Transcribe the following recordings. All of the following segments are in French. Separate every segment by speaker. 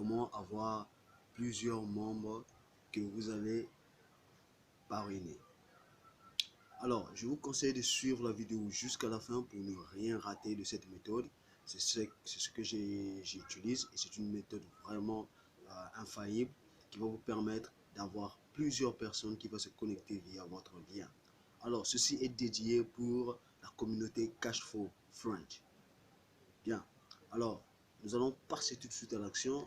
Speaker 1: comment avoir plusieurs membres que vous allez parrainer. Alors, je vous conseille de suivre la vidéo jusqu'à la fin pour ne rien rater de cette méthode. C'est ce que j'utilise et c'est une méthode vraiment infaillible qui va vous permettre d'avoir plusieurs personnes qui vont se connecter via votre lien. Alors, ceci est dédié pour la communauté Cashflow French. Bien. Alors, nous allons passer tout de suite à l'action.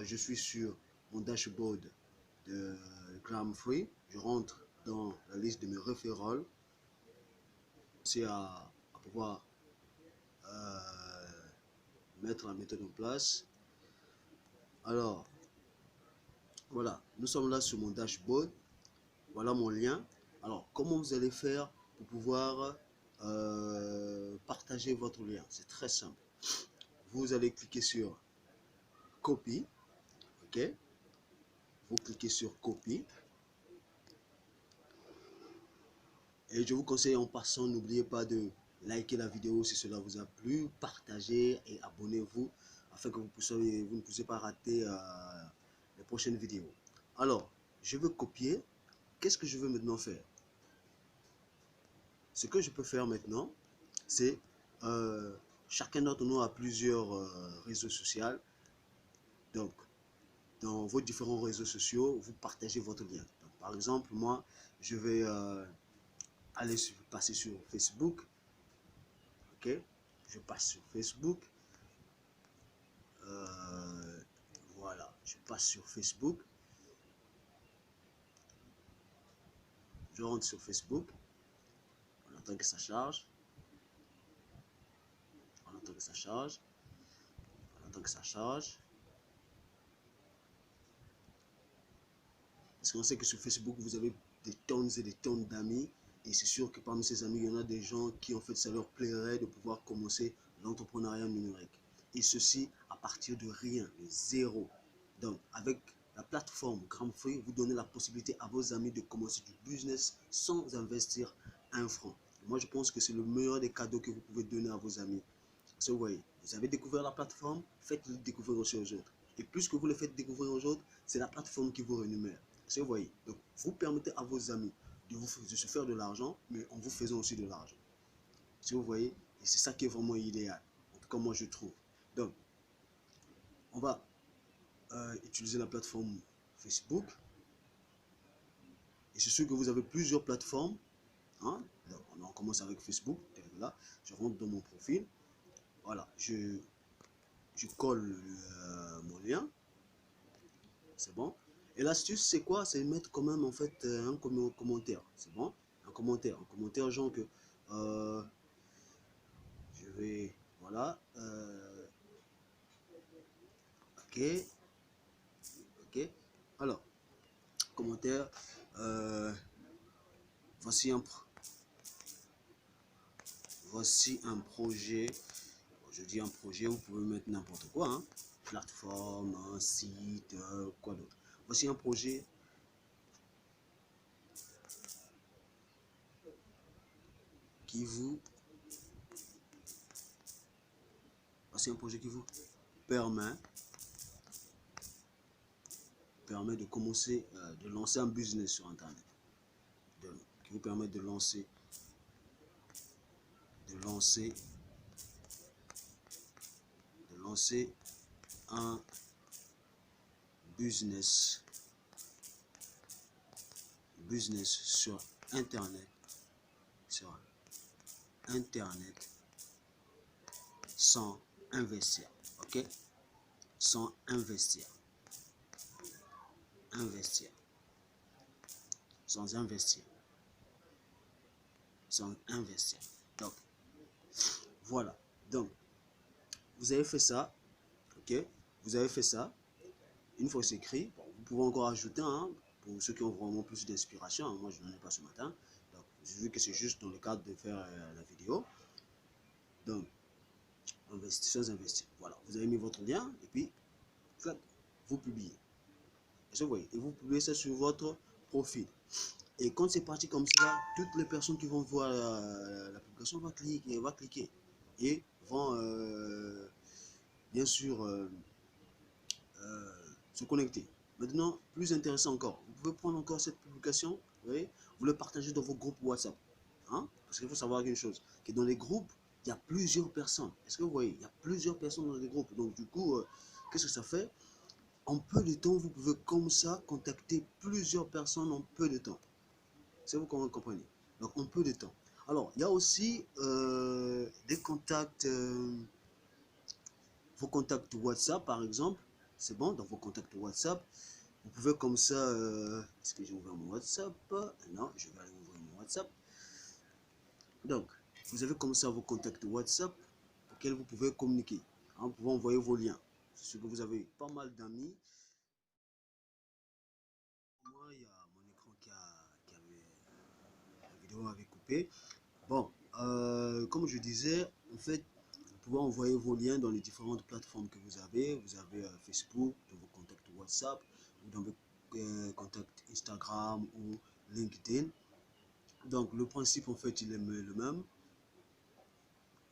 Speaker 1: Je suis sur mon dashboard de Gramfree. Je rentre dans la liste de mes référents. C'est à pouvoir mettre la méthode en place. Alors, voilà, nous sommes là sur mon dashboard. Voilà mon lien. Alors, comment vous allez faire pour pouvoir partager votre lien? C'est très simple. Vous allez cliquer sur copie. Ok, vous cliquez sur copie. Et je vous conseille en passant, n'oubliez pas de liker la vidéo si cela vous a plu, partagez et abonnez-vous afin que vous ne puissiez pas rater les prochaines vidéos. Alors, je veux copier. Qu'est-ce que je veux maintenant faire? Ce que je peux faire maintenant, c'est chacun d'entre nous a plusieurs réseaux sociaux. Donc, dans vos différents réseaux sociaux, vous partagez votre lien. Donc, par exemple, moi, je vais passer sur Facebook. Ok, je passe sur Facebook. Voilà, je passe sur Facebook. Je rentre sur Facebook. On attend que ça charge. On attend que ça charge. On attend que ça charge. Parce qu'on sait que sur Facebook, vous avez des tonnes et des tonnes d'amis. Et c'est sûr que parmi ces amis, il y en a des gens qui, en fait, ça leur plairait de pouvoir commencer l'entrepreneuriat numérique. Et ceci à partir de rien, de zéro. Donc, avec la plateforme Gramfree, vous donnez la possibilité à vos amis de commencer du business sans investir un franc. Moi, je pense que c'est le meilleur des cadeaux que vous pouvez donner à vos amis. Parce que vous voyez, vous avez découvert la plateforme, faites-le découvrir aussi aux autres. Et plus que vous le faites découvrir aux autres, c'est la plateforme qui vous rémunère. Vous voyez, donc vous permettez à vos amis de se faire de l'argent, mais en vous faisant aussi de l'argent. Si vous voyez, et c'est ça qui est vraiment idéal. En tout cas, moi je trouve. Donc, on va utiliser la plateforme Facebook. Et c'est sûr que vous avez plusieurs plateformes. Hein? Donc, on commence avec Facebook. Là, je rentre dans mon profil. Voilà, je colle mon lien. C'est bon. Et l'astuce, c'est quoi? C'est mettre quand même en fait un commentaire. C'est bon? Un commentaire genre que je vais, voilà, ok, ok. Alors, commentaire, voici un projet. Je dis un projet, vous pouvez mettre n'importe quoi, hein. Plateforme, un site, quoi d'autre. Voici un projet qui vous permet de commencer, de lancer un business sur Internet. Qui vous permet de lancer un business sur Internet, sans investir, ok, sans investir. Donc voilà, donc vous avez fait ça, ok, vous avez fait ça. Une fois que c'est écrit, vous pouvez encore ajouter, hein, pour ceux qui ont vraiment plus d'inspiration, hein, moi je n'en ai pas ce matin, donc j'ai vu que c'est juste dans le cadre de faire la vidéo. Donc investisseurs investir, voilà, vous avez mis votre lien et puis vous publiez. Vous voyez, et vous publiez ça sur votre profil. Et quand c'est parti comme ça, toutes les personnes qui vont voir la publication vont cliquer et vont bien sûr se connecter. Maintenant, plus intéressant encore, vous pouvez prendre encore cette publication, vous voyez, vous le partagez dans vos groupes WhatsApp. Hein? Parce qu'il faut savoir une chose, que dans les groupes, il y a plusieurs personnes. Est-ce que vous voyez? Il y a plusieurs personnes dans les groupes. Donc du coup, qu'est-ce que ça fait? En peu de temps, vous pouvez comme ça contacter plusieurs personnes en peu de temps. C'est vous comprenez. Donc en peu de temps. Alors, il y a aussi des contacts, vos contacts WhatsApp par exemple. C'est bon, dans vos contacts WhatsApp, vous pouvez comme ça, est-ce que j'ai ouvert mon WhatsApp? Non, je vais aller ouvrir mon WhatsApp. Donc, vous avez comme ça vos contacts WhatsApp auxquels vous pouvez communiquer. Hein, vous pouvez envoyer vos liens. C'est sûr que vous avez pas mal d'amis. Moi, il y a mon écran qui avait, la vidéo avait coupé. Bon, comme je disais, en fait, vous pouvez envoyer vos liens dans les différentes plateformes que vous avez. Vous avez Facebook, dans vos contacts WhatsApp, ou dans vos contacts Instagram ou LinkedIn. Donc, le principe, en fait, il est le même.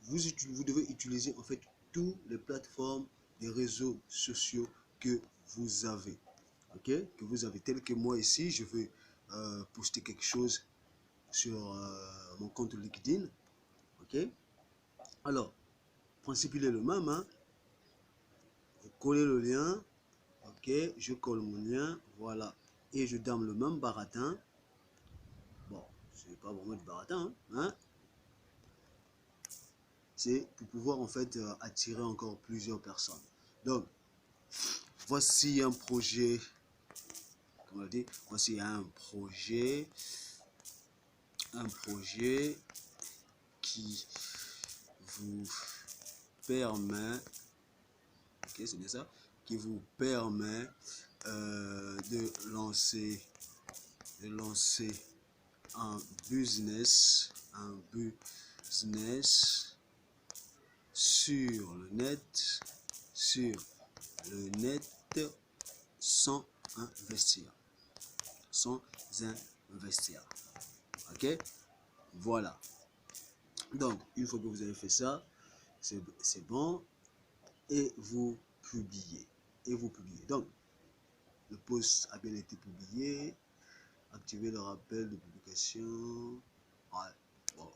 Speaker 1: Vous devez utiliser, en fait, toutes les plateformes des réseaux sociaux que vous avez. Ok? Que vous avez. Tel que moi, ici, je vais poster quelque chose sur mon compte LinkedIn. Ok? Alors, le principe, il est le même. Hein? Vous collez le lien. Ok? Je colle mon lien. Voilà. Et je donne le même baratin. Bon, c'est pas vraiment du baratin. Hein? C'est pour pouvoir, en fait, attirer encore plusieurs personnes. Donc, voici un projet. Comme on l'a dit, voici un projet qui vous permet, ok, c'est bien ça, qui vous permet de lancer un business sur le net sans investir, ok, voilà. Donc une fois que vous avez fait ça, c'est bon, et vous publiez. Donc le post a bien été publié. Activez le rappel de publication. Ouais, bon,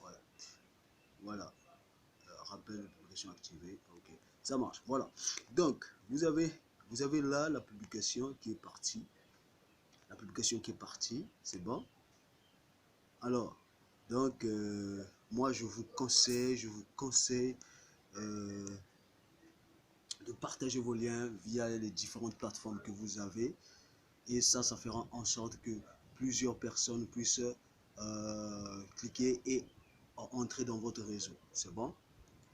Speaker 1: voilà. Rappel de publication activé. Ok, ça marche. Voilà. Donc vous avez là la publication qui est partie. C'est bon. Alors, donc moi je vous conseille de partager vos liens via les différentes plateformes que vous avez, et ça fera en sorte que plusieurs personnes puissent cliquer et entrer dans votre réseau. C'est bon?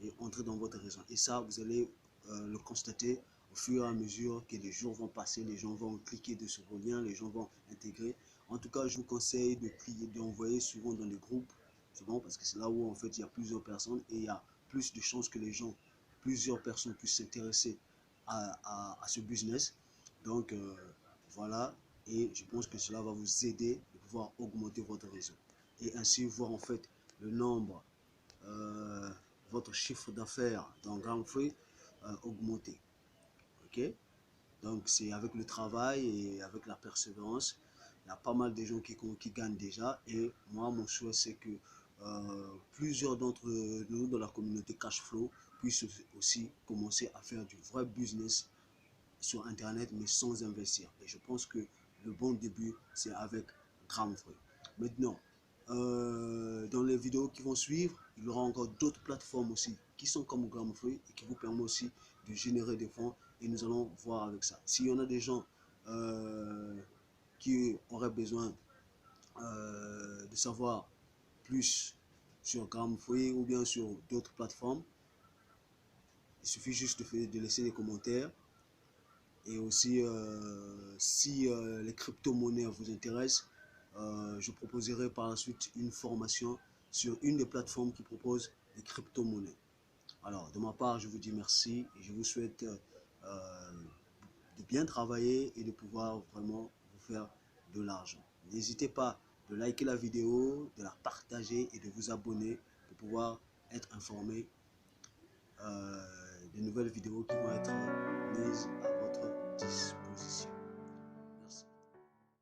Speaker 1: Et entrer dans votre réseau. Et ça, vous allez le constater au fur et à mesure que les jours vont passer, les gens vont cliquer sur vos liens, les gens vont intégrer. En tout cas, je vous conseille de cliquer, d'envoyer souvent dans les groupes. C'est bon, parce que c'est là où en fait il y a plusieurs personnes et il y a plus de chances que plusieurs personnes puissent s'intéresser à ce business. Donc voilà, et je pense que cela va vous aider de pouvoir augmenter votre réseau et ainsi voir en fait le nombre, votre chiffre d'affaires dans Grand Free augmenter. Ok, donc c'est avec le travail et avec la persévérance. Il y a pas mal de gens qui gagnent déjà, et moi mon souhait c'est que plusieurs d'entre nous dans la communauté Cashflow puissent aussi commencer à faire du vrai business sur internet mais sans investir. Et je pense que le bon début c'est avec Gramfree. Maintenant, dans les vidéos qui vont suivre, il y aura encore d'autres plateformes aussi qui sont comme Gramfree et qui vous permettent aussi de générer des fonds, et nous allons voir avec ça. S'il y en a des gens qui auraient besoin de savoir plus sur Gramfree ou bien sur d'autres plateformes, il suffit juste de laisser des commentaires. Et aussi, si les crypto-monnaies vous intéressent, je proposerai par la suite une formation sur une des plateformes qui propose des crypto-monnaies. Alors, de ma part, je vous dis merci et je vous souhaite de bien travailler et de pouvoir vraiment vous faire de l'argent. N'hésitez pas de liker la vidéo, de la partager et de vous abonner pour pouvoir être informé des nouvelles vidéos qui vont être mises à votre justice.